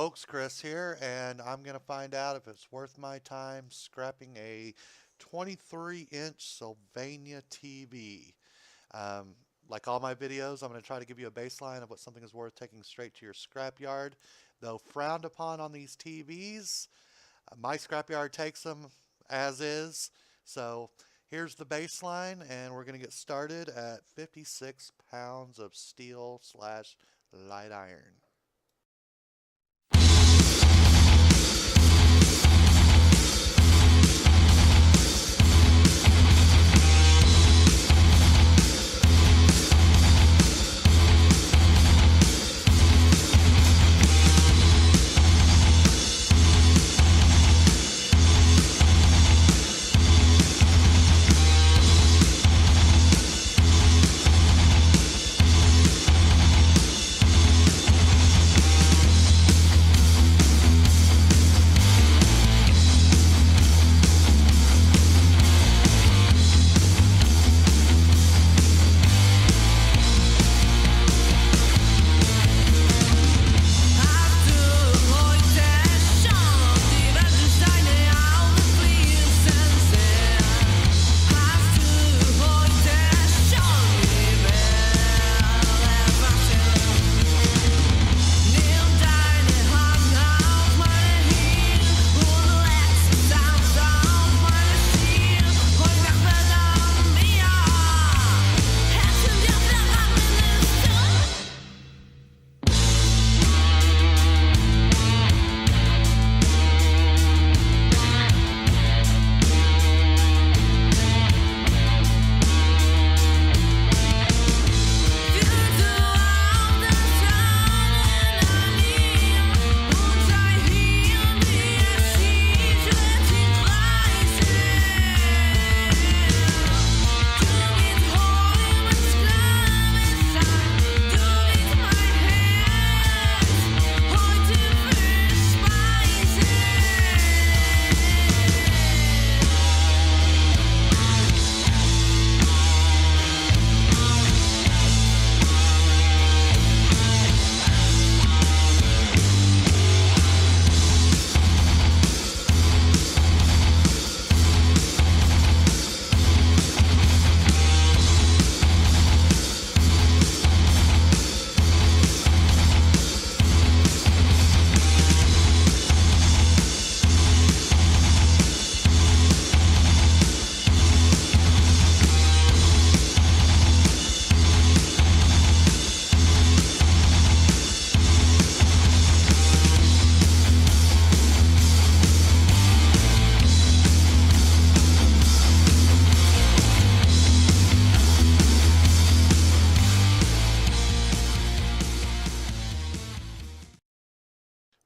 folks, Chris here, and I'm going to find out if it's worth my time scrapping a 23-inch Sylvania TV. Like all my videos, I'm going to try to give you a baseline of what something is worth taking straight to your scrapyard. Though frowned upon on these TVs, my scrapyard takes them as is. So here's the baseline, and we're going to get started at 56 pounds of steel/light iron.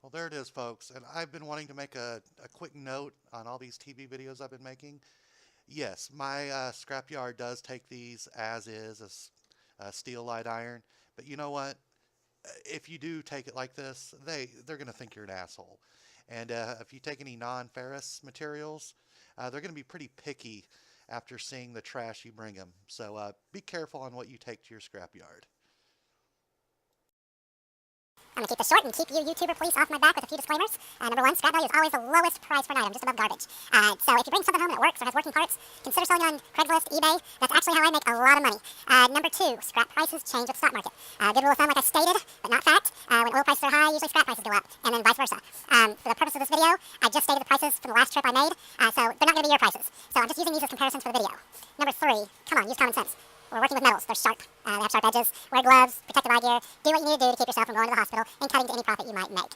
Well, there it is, folks. And I've been wanting to make a quick note on all these TV videos I've been making. Yes, my scrapyard does take these as is, as steel light iron. But you know what? If you do take it like this, they're going to think you're an asshole. And if you take any non-ferrous materials, they're going to be pretty picky after seeing the trash you bring them. So be careful on what you take to your scrapyard. I'm going to keep this short and keep you YouTuber police off my back with a few disclaimers. Number one, scrap value is always the lowest price for an item, just above garbage. So if you bring something home that works or has working parts, consider selling it on Craigslist, eBay. That's actually how I make a lot of money. Number two, scrap prices change with the stock market. Good rule of thumb, like I stated, but not fact. When oil prices are high, usually scrap prices go up, and then vice versa. For the purpose of this video, I just stated the prices from the last trip I made, so they're not going to be your prices. So I'm just using these as comparisons for the video. Number three, come on, use common sense. We're working with metals. They're sharp. They have sharp edges. Wear gloves, protective eye gear. Do what you need to do to keep yourself from going to the hospital and cutting to any profit you might make.